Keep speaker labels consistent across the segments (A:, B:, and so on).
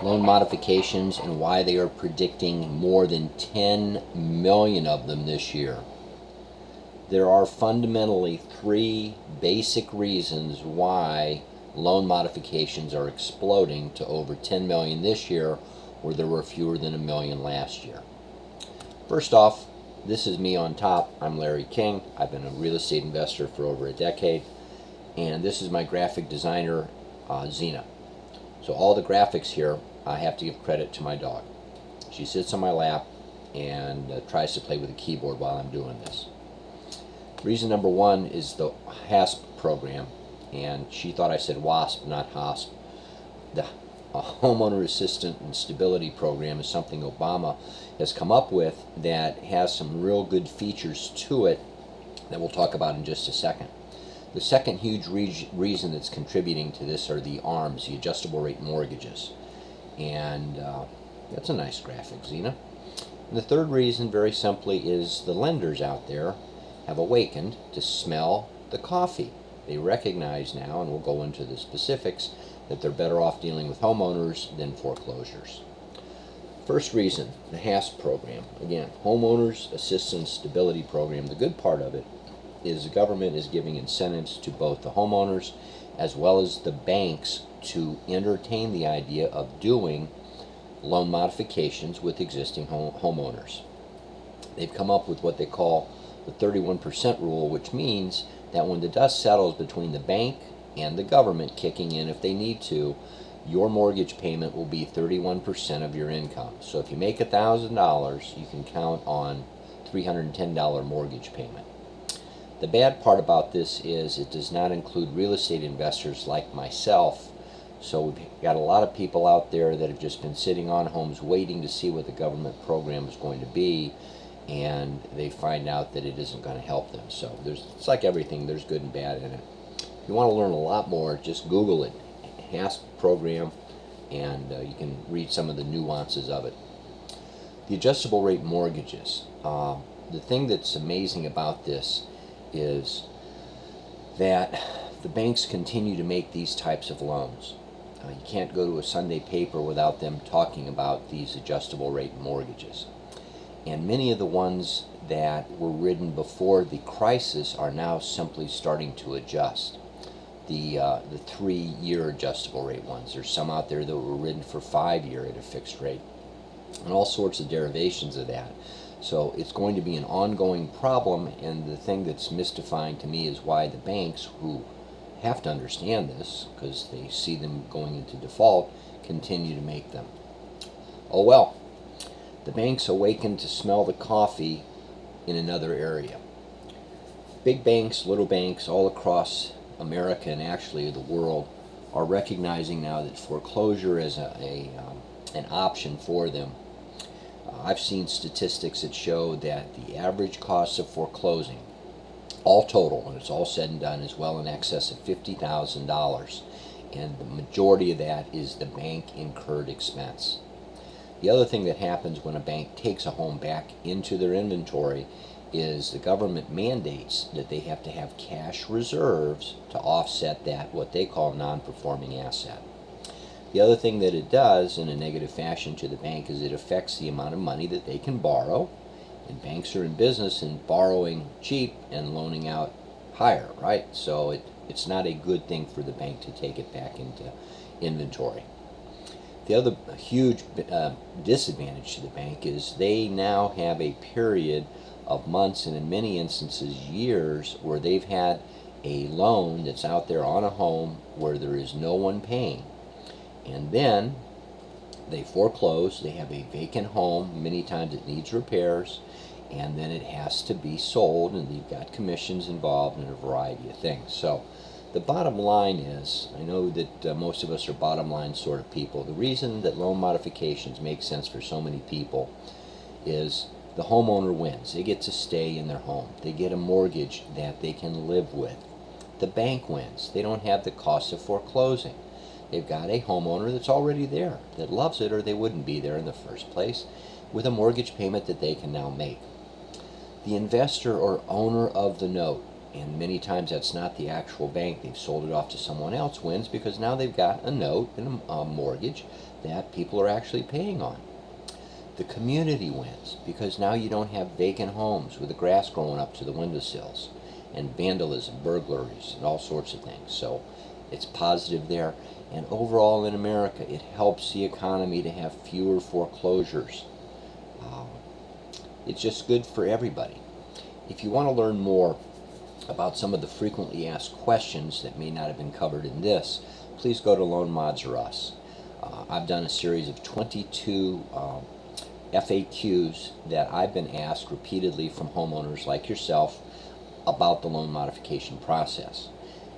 A: loan modifications and why they are predicting more than 10 million of them this year. There are fundamentally three basic reasons why loan modifications are exploding to over 10 million this year, where there were fewer than a million last year. First off, this is me on top. I'm Larry King. I've been a real estate investor for over a decade, and this is my graphic designer, Zena. So all the graphics here, I have to give credit to my dog. She sits on my lap and tries to play with the keyboard while I'm doing this. Reason number one is the HASP program, and she thought I said WASP, not HASP. The Homeowner Assistance and Stability Program is something Obama has come up with that has some real good features to it that we'll talk about in just a second. The second huge reason that's contributing to this are the ARMs, the adjustable rate mortgages. And that's a nice graphic, Zena. And the third reason, very simply, is the lenders out there have awakened to smell the coffee. They recognize now, and we'll go into the specifics, that they're better off dealing with homeowners than foreclosures. First reason, the HASP program. Again, Homeowners Assistance Stability Program. The good part of it is the government is giving incentives to both the homeowners as well as the banks to entertain the idea of doing loan modifications with existing homeowners. They've come up with what they call the 31% rule, which means that when the dust settles between the bank and the government kicking in if they need to, your mortgage payment will be 31% of your income. So if you make $1,000, you can count on $310 mortgage payment. The bad part about this is it does not include real estate investors like myself. So we've got a lot of people out there that have just been sitting on homes waiting to see what the government program is going to be, and they find out that it isn't going to help them. So it's like everything, there's good and bad in it. If you want to learn a lot more, just Google it, HASP program, and you can read some of the nuances of it. The adjustable rate mortgages. The thing that's amazing about this is that the banks continue to make these types of loans. You can't go to a Sunday paper without them talking about these adjustable rate mortgages. And many of the ones that were written before the crisis are now simply starting to adjust. The 3-year adjustable rate ones. There's some out there that were written for 5-year at a fixed rate, and all sorts of derivations of that. So it's going to be an ongoing problem, and the thing that's mystifying to me is why the banks, who have to understand this because they see them going into default, continue to make them. Oh well. The banks awaken to smell the coffee in another area. Big banks, little banks, all across America and actually the world are recognizing now that foreclosure is an option for them. I've seen statistics that show that the average cost of foreclosing, all total, when it's all said and done, is well in excess of $50,000, and the majority of that is the bank incurred expense. The other thing that happens when a bank takes a home back into their inventory is the government mandates that they have to have cash reserves to offset that, what they call non-performing asset. The other thing that it does in a negative fashion to the bank is it affects the amount of money that they can borrow, and banks are in business in borrowing cheap and loaning out higher, right? So it's not a good thing for the bank to take it back into inventory. The other huge disadvantage to the bank is they now have a period of months, and in many instances years, where they've had a loan that's out there on a home where there is no one paying. And then they foreclose, they have a vacant home, many times it needs repairs, and then it has to be sold, and you've got commissions involved and a variety of things. So the bottom line is, I know that most of us are bottom line sort of people. The reason that loan modifications make sense for so many people is the homeowner wins. They get to stay in their home. They get a mortgage that they can live with. The bank wins. They don't have the cost of foreclosing. They've got a homeowner that's already there, that loves it, or they wouldn't be there in the first place, with a mortgage payment that they can now make. The investor or owner of the note and many times that's not the actual bank. They've sold it off to someone else. Wins because now they've got a note and a mortgage that people are actually paying on. The community wins because now you don't have vacant homes with the grass growing up to the windowsills and vandalism, burglaries, and all sorts of things. So it's positive there. And overall in America, it helps the economy to have fewer foreclosures. It's just good for everybody. If you want to learn more about some of the frequently asked questions that may not have been covered in this, please go to Loan Mods or Us. I've done a series of 22 FAQs that I've been asked repeatedly from homeowners like yourself about the loan modification process.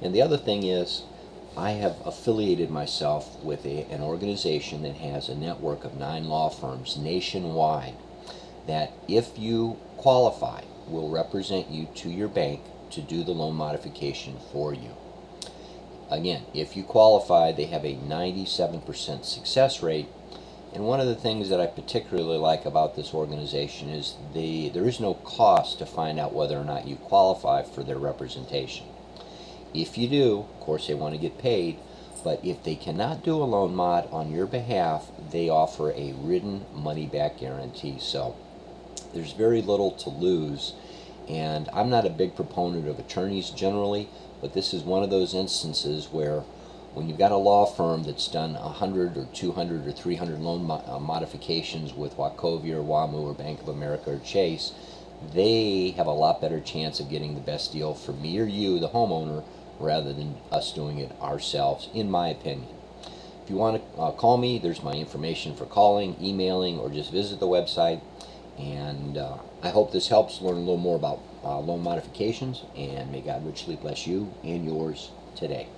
A: And the other thing is, I have affiliated myself with an organization that has a network of 9 law firms nationwide that, if you qualify, will represent you to your bank to do the loan modification for you. Again, if you qualify, they have a 97% success rate. And one of the things that I particularly like about this organization is there is no cost to find out whether or not you qualify for their representation. If you do, of course they want to get paid, but if they cannot do a loan mod on your behalf, they offer a written money-back guarantee. So there's very little to lose. And I'm not a big proponent of attorneys generally, but this is one of those instances where when you've got a law firm that's done 100 or 200 or 300 loan modifications with Wachovia or WAMU or Bank of America or Chase, they have a lot better chance of getting the best deal for me or you, the homeowner, rather than us doing it ourselves, in my opinion. If you want to call me, there's my information for calling, emailing, or just visit the website. And I hope this helps learn a little more about loan modifications, and may God richly bless you and yours today.